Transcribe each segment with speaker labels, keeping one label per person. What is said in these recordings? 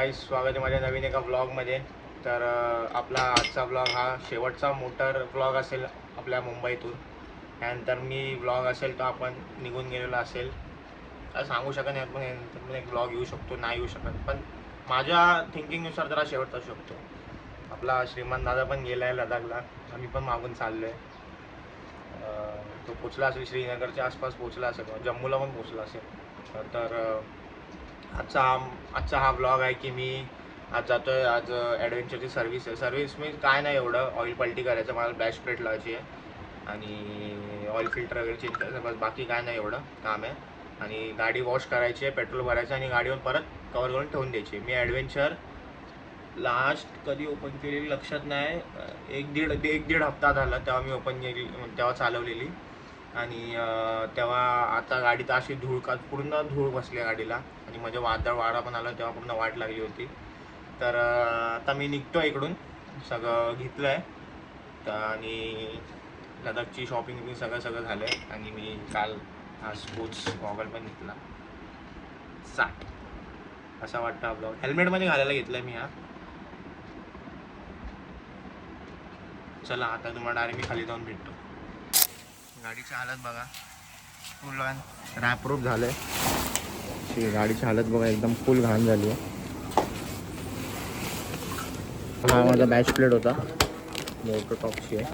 Speaker 1: गाईस, स्वागत आहे माझ्या नवीन एका ब्लॉगमध्ये. तर आपला आजचा ब्लॉग हा शेवटचा मोटर ब्लॉग असेल आपल्या मुंबईतून. त्यानंतर मी ब्लॉग असेल तर आपण निघून गेलेला असेल, काय सांगू शकत नाही. पण यानंतर पण एक ब्लॉग येऊ शकतो, नाही येऊ शकत. पण माझ्या थिंकिंगनुसार जरा शेवट असू शकतो. आपला श्रीमान दादा पण गेला आहे लडाखला, आम्ही पण मागून चाललो आहे. तो पोचला असेल, श्रीनगरच्या आसपास पोचला असेल, जम्मूला पण पोचला असेल. तर आजचा हा ब्लॉग आहे की मी आज जातो आहे. आज ॲडव्हेंचरची सर्व्हिस मी काय नाही एवढं. ऑइल पलटी करायचं, मला बॅश प्लेट लावायची आहे आणि ऑइल फिल्टर वगैरे चेंज करायचं, बस. बाकी काय नाही एवढं काम आहे. आणि गाडी वॉश करायची आहे, पेट्रोल भरायचं आणि गाडीवर परत कवर करून ठेवून द्यायची. मी ॲडव्हेंचर लास्ट कधी ओपन केलेली लक्षात नाही. एक दीड हप्ता झाला तेव्हा मी ओपन केली, तेव्हा चालवलेली. आणि तेव्हा आता गाडीत अशी पूर्ण धूळ बसली गाडीला. आणि माझ्या वादळ वारा पण आला तेव्हा पूर्ण वाट लागली होती. तर आता मी निघतो इकडून, सगळं घेतलं आहे. तर आणि लडाखची शॉपिंग सगळं झालं आहे. आणि मी काल हा स्पोर्ट्स गॉगल पण घेतला. असा वाटतं हा ब्लॉग. हेल्मेटमध्ये घालायला घेतलं आहे मी हा. चला आता तुम्हाला डायरेक्ट मी खाली जाऊन भेटतो. गाडीची हालत बघा, फुल रॅपरूप झालं आहे. गाडीची हालत बघा, एकदम फुल घाण झाली आहे. हा माझा बॅच प्लेट होता, मोटर टॉपची आहे,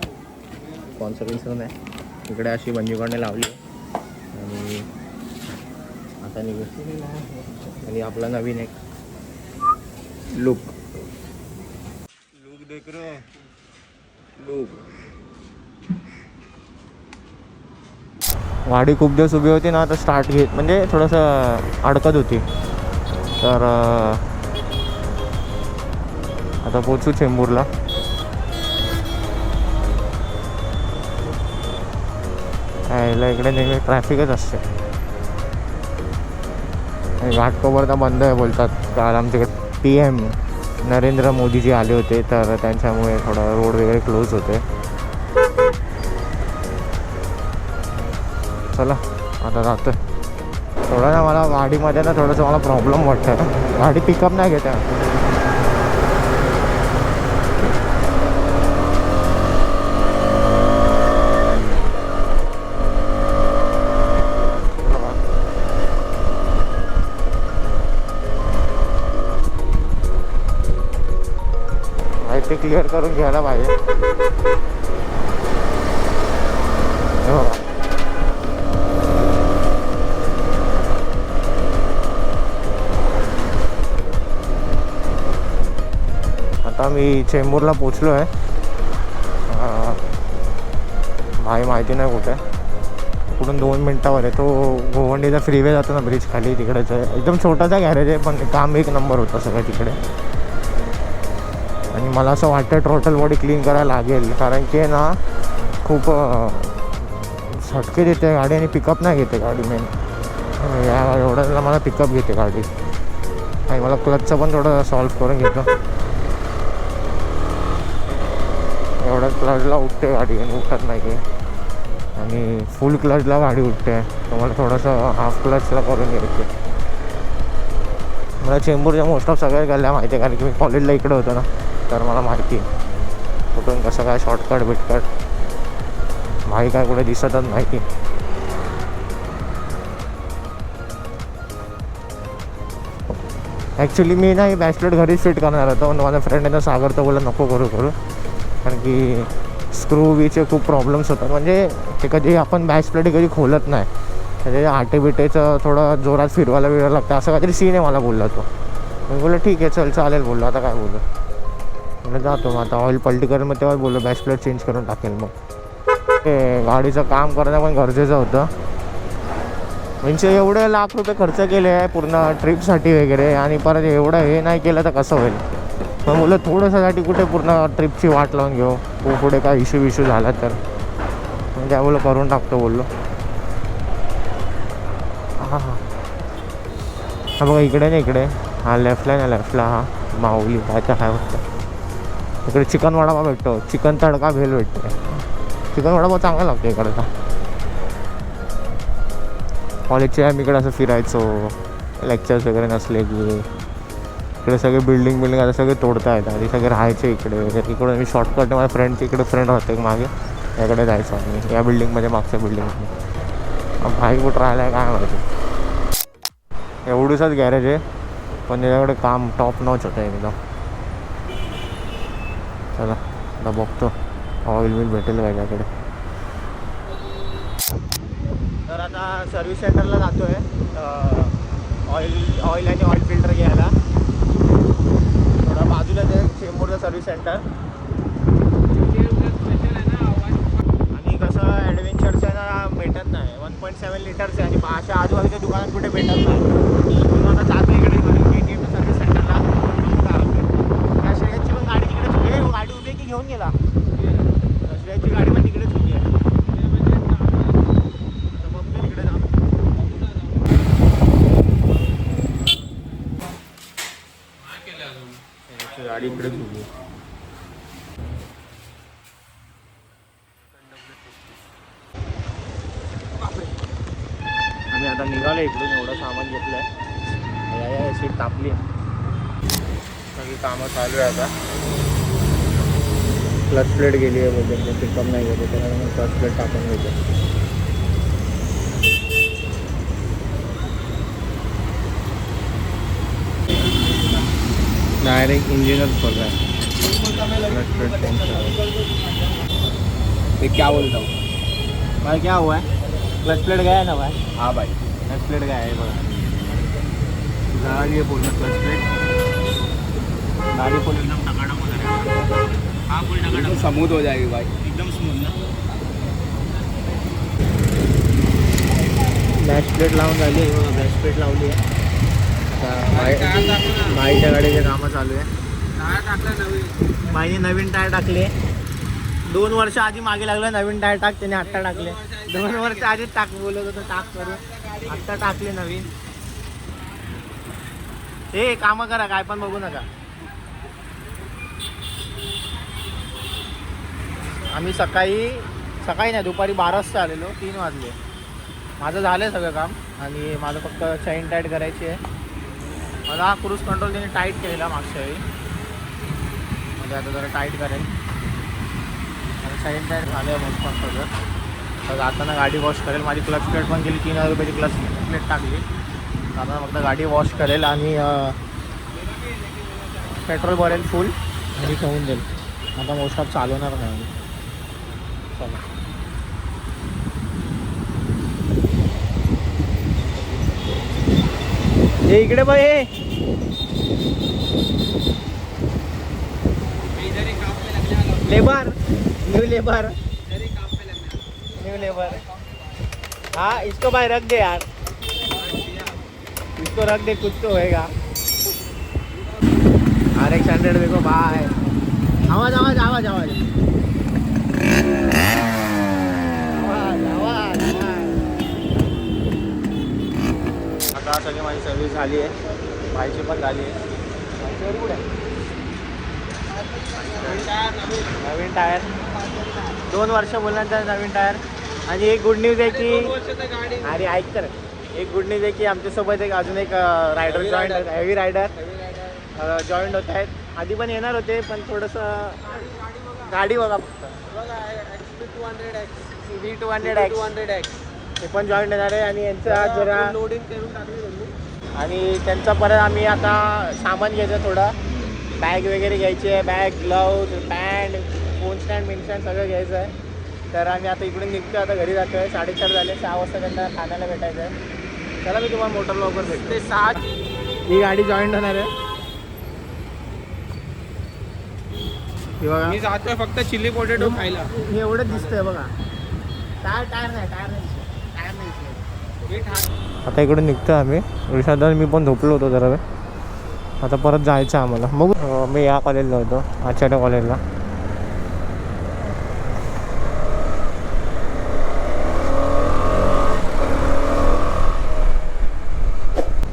Speaker 1: स्पॉन्सर नाही. इकडे अशी बंजूकडने लावली आहे. आणि आता निघू. आणि आपला नवीन एक लुक देख रो लुक. गाडी खूप दिवस उभी होती ना, तर स्टार्ट घेत म्हणजे थोडंसं अडकत होती. तर आता पोचू चेंबूरला. यायला इकडे नेहमी ट्रॅफिकच असते. घाटकोपर तर बंद आहे बोलतात. काल आमच्याकडे PM नरेंद्र मोदीजी आले होते, तर त्यांच्यामुळे थोडा रोड वगैरे क्लोज होते. चला आता जातो. थोडं ना मला गाडीमध्ये ना थोडंसं मला प्रॉब्लेम वाटतं. गाडी पिकअप नाही घेत आहे. ते क्लिअर करून घ्यायला पाहिजे. आता मी चेंबूरला पोचलो आहे. भाई माहिती नाही कुठे. कुठून 2 मिनटावर आहे. तो गोवंडीचा फ्रीवे जातो ना, ब्रिज खाली, तिकडेच आहे. एकदम छोटासा गॅरेज आहे, पण काम एक नंबर होतं सगळं तिकडे. आणि मला असं वाटतं टोटल बॉडी क्लीन करायला लागेल, कारण की ना खूप झटके देते गाडी आणि पिकअप नाही घेते गाडी. मेन एवढ्याला मला पिकअप घेते गाडी. आणि मला क्लचचं पण थोडं सॉल्व करून घेतो. एवढ्या क्लचला उठते गाडी आणि उठत नाही की. आणि फुल क्लचला गाडी उठते, तर मला थोडंसं हाफ क्लचला करून घ्यायचे. मला चेंबूरच्या मोस्ट ऑफ सगळ्या गल्ल्या माहिती आहे, कारण की मी कॉलेजला इकडे होतो ना, तर मला माहिती आहे कुठून कसं काय शॉर्टकट बिटकट. भाई काय कुठे दिसतच माहिती. ॲक्च्युली मी नाही बॅचलेट घरीच फिट करणार होतो, पण माझा फ्रेंड आहे ना सागर, तर बोला नको करू, कारण की स्क्रू बीचे खूप प्रॉब्लेम्स होतात. म्हणजे ते कधी आपण बॅच प्लेट कधी खोलत नाही, त्याचे आटे बिटेचं थोडं जोरात फिरवायला लागतं, असं काहीतरी सीन आहे मला बोलला तो. मी बोललो ठीक आहे चल चालेल बोललो. आता काय बोललो, म्हणजे जातो मग. आता ऑइल पलटी करेल, मग तेव्हा बोललो बॅच प्लेट चेंज करून टाकेल. मग ते गाडीचं काम करणं पण गरजेचं होतं. म्हणजे एवढे लाख रुपये खर्च केले आहे पूर्ण ट्रिपसाठी वगैरे, आणि परत एवढं हे नाही केलं तर कसं होईल. मग बोललो थोडंसाठी कुठे पूर्ण ट्रिपची वाट लावून घेऊ, पुढे काय इश्यू झाला तर. म्हणजे त्या बोललो करून टाकतो बोललो. हां हा बघा इकडे नाही, इकडे हा लेफ्टला ना, लेफ्टला हा माऊली काय तर काय वाटतं. इकडे चिकन वडापाव भेटतो, चिकन तडका भेल भेटते. चिकन वडापाव चांगला लागतो इकडचा. कॉलेजच्या आम्ही इकडे असं फिरायचो, लेक्चर्स वगैरे नसले की
Speaker 2: इकडे सगळे बिल्डिंग आता सगळे तोडता आहेत. आधी सगळे राहायचे इकडे. इकडून मी शॉर्टकट माझ्या फ्रेंडच्या इकडे फ्रेंड होते मागे, याकडे जायचो आम्ही या बिल्डिंगमध्ये, मागच्या बिल्डिंगमध्ये. भाई कुठं राहिला आहे काय माहिती. एवढंच गॅरेज आहे पण याच्याकडे काम टॉप नॉच होतं एकदम. चला आता बघतो ऑइल बिल भेटेल का याच्याकडे. तर आता सर्व्हिस सेंटरला जातो आहे ऑइल आणि ऑइल फिल्टर घ्यायला. थोडा बाजूला आहे चेंबूरचं सर्व्हिस सेंटर. आणि कसं ॲडव्हेंचरचं आहे ना भेटत नाही, 1.7 लिटरचं आहे आणि अशा आजूबाजूच्या दुकानात कुठे भेटत नाही. म्हणून आता जातो इकडे KTM सर्व्हिस सेंटरला. त्या श्रेयाची पण गाडी तिकडेच होती. गाडी उभी की घेऊन गेला. श्रेयाची गाडी पण तिकडेच होती आहे. गाडी इकडेच उभी. आम्ही आता निघालो इकडून. एवढं सामान घेतलंय. या सीट तापली. सगळी कामं चालू आहे आता. क्लच प्लेट गेली आहे बोलते, पिकअप नाही गेले त्यामुळे क्लच प्लेट टाकून घेतो. डायरेक्ट इंजिनच खोल रहा है. क्या बोलता हूँ भाई, क्या हुआ है? क्लच प्लेट गया है ना भाई? हाँ भाई क्लच प्लेट गया है बघा. गाड़ी पूर्ण क्लच प्लेट. गाड़ी पूर्ण एकदम टकाटक हो जाएगी. हाँ पूरी टकाटक स्मूथ हो जाएगी भाई, एकदम स्मूथ ना. बॅक प्लेट लावून झाली आहे बघा. बॅक प्लेट लावली आहे. माईच्या गाडीचे कामं चालू आहे. माईने नवीन टायर टाकले. 2 वर्ष आधी मागे लागलं नवीन टायर टाक, त्याने आत्ता टाकले. 2 वर्ष आधीच टाक बोलत होतं टाक करून, आत्ता टाकले नवीन. हे कामं करा, काय पण बघू नका. आम्ही सकाळी नाही दुपारी 12 वाजता आलेलो. 3 वाजले. माझं झालं सगळं काम आणि माझं फक्त चैन टाईट करायची आहे. मला हा क्रूज कंट्रोल त्याने टाईट केलेला मागच्या वेळी, म्हणजे आता जरा टाईट करेल. आणि चैन टाईट झालं आहे मग फक्त सगळं. तर जाताना गाडी वॉश करेल. माझी क्लच प्लेट पण गेली. 3000 रुपयाची क्लच प्लेट टाकली. आता फक्त गाडी वॉश करेल आणि पेट्रोल भरेल फुल आणि ठेवून देईल. आता मोस्ट ऑफ चालवणार नाही. चला हे इकडे बघ. हे लेबर न्यू लेबर. हाँ इसको भाई रख दे यार, इसको रख दे, कुछ तो होएगा. RX 100 देखो भाई. आवाज आवाज आवाज आवाज आवाज. आता सगळी माझी सर्व्हिस झाली आहे. भाईची पण झाली आहे. नवीन टायर 2 वर्ष बोलल्यानंतर नवीन टायर. आणि एक गुड न्यूज आहे की, अरे ऐक तर, एक गुड न्यूज आहे की आमच्यासोबत एक अजून एक rider joint, heavy rider joint होत आहेत. आधी पण येणार होते पण थोडंसं गाडी बघा फक्त V200X ते पण जॉईंट येणार आहे. आणि यांचं आज जरा लोडिंग करून टाकली. आणि त्यांचं परत आम्ही आता सामान घ्यायचं थोडं. बॅग वगैरे घ्यायची आहे. Bag, gloves, pant, phone stand, मिन स्टँड सगळं घ्यायचं आहे. तर आम्ही आता इकडून निघतो. आता घरी जातो आहे. 4:30 झाले. 6 वाजता त्यांना खाण्याला भेटायचं आहे. चला मी तुम्हाला मोटर लवकर भेटते. 6 ही गाडी जॉईंट होणार आहे. बघा मी जातोय फक्त चिली पोटॅटो खायला. हे एवढंच दिसतंय बघा. टायर नाही आता इकडून निघतो आम्ही. ऋषादान मी पण झोपलो होतो जरा वेळ. आता परत जायचं आम्हाला. बघू. मी या कॉलेजला होतो, आचार्य कॉलेजला.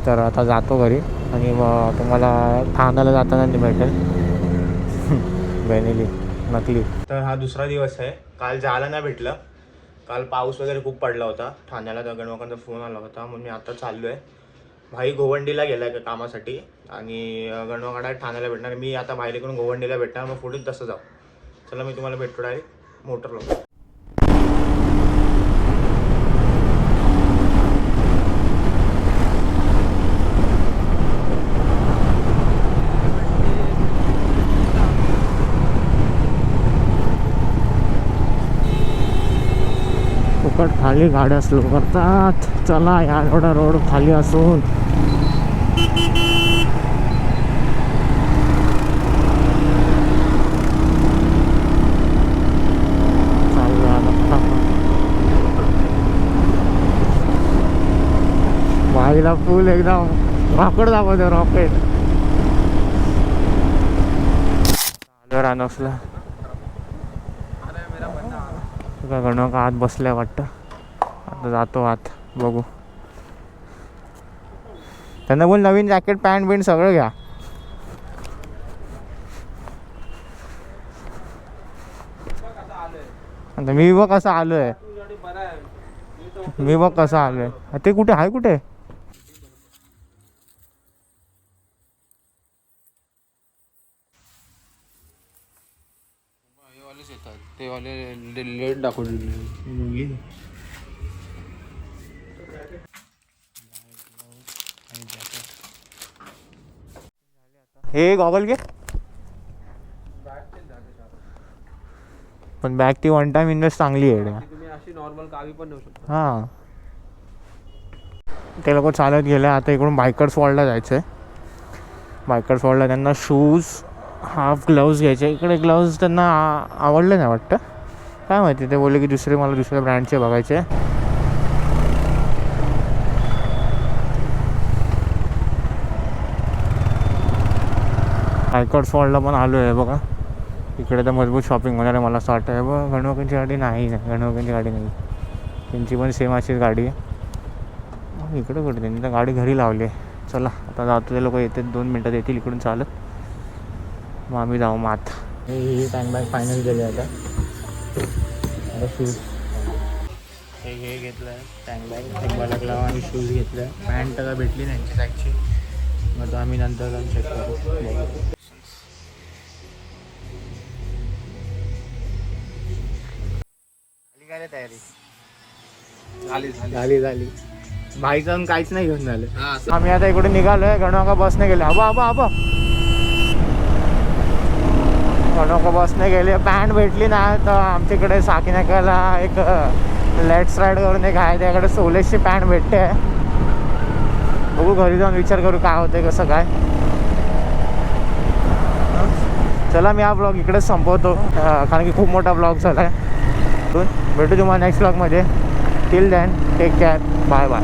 Speaker 2: तर आता जातो घरी आणि मग तुम्हाला ठाण्याला जाताना भेटेल. बेनेली नकली. तर हा दुसरा दिवस आहे. काल जायला नाही भेटलं. काल पाऊस वगैरे खूप पडला होता ठाण्याला. दगडवाकांचा फोन आला होता म्हणून मी आता चाललो आहे.
Speaker 1: भाई गोवंडीला गेलाय का कामासाठी आणि गणवाकडा ठाण्याला भेटणार. मी आता भाईकडून गोवंडीला भेटणार, मग पुढे तसं जाऊ. चला मी तुम्हाला भेटतो डायरेक्ट मोटरला.
Speaker 2: फुकट खाली गाड्या स्लो करतात. चला या एवढा रोड खाली असून भाईला फुल एकदम रॉकेट दाखवतो, रॉकेट. रानसला गणव का आत बसल्या वाटतं. आता जातो आत, बघू. त्यांना बोल नवीन जॅकेट पॅन्ट बिंट सगळं घ्या. आता मी बघ कसं आलोय, मी बघ कसं आलोय. ते कुठे आहे, कुठे ते वाले लेट दाखवले. हे गॉगल घे. पण बॅग ती वन टाइम इन्व्हेस्ट चांगली आहे.
Speaker 3: तुम्ही अशी नॉर्मल गावी पण नेऊ शकता.
Speaker 2: हां, ते लोक चालत गेले. आता इकडून बायकर्स वॉर्ल्डला जायचं आहे. बायकर्स वॉर्ल्डला त्यांना शूज, हाफ ग्लव्ज घ्यायचे. इकडे ग्लव्ज त्यांना आवडले नाही वाटतं, काय माहिती. ते बोलले की दुसरे मला दुसऱ्या ब्रँडचे बघायचे. बायकर्स वॉर्ल्डला पण आलो आहे बघा. इकडे तर मजबूत शॉपिंग होणार आहे मला असं वाटतं आहे. बघ गणवकांची गाडी नाही, गणवकांची गाडी नाही. त्यांची पण सेम अशीच गाडी आहे. इकडे कुठे त्यांनी तर गाडी घरी लावली आहे. चला आता जातो. ते लोक येतात, 2 मिनटात येतील इकडून चालत. मग आम्ही जाऊ मात. ही टँक बॅग फायनल केली आता शूज. हे घेतलं आहे टँक बॅग, टेंबा लागला आणि शूज घेतलं आहे. पॅन्ट तर भेटली नाही यांची बॅगची. मग आम्ही नंतर जाऊन चेक करू. काय तयारी झाली. भाई जाऊन काहीच नाही घेऊन झालं. आम्ही आता इकडे निघालोय. गणवाका बसने गेले. हबा गणवाका बसने गेले. पॅन्ट भेटली नाही तर आमच्याकडे साकीनाक्याला एक लेट्स राईड करून एक आहे, त्याकडे सोलेसची पॅन्ट भेटते. बघू घरी जाऊन विचार करू काय होतंय कसं काय. चला मी हा ब्लॉग इकडेच संपवतो, कारण की खूप मोठा ब्लॉग झाला आहे. भेटू तुम्हाला नेक्स्ट ब्लॉगमध्ये. Till then take care, bye bye.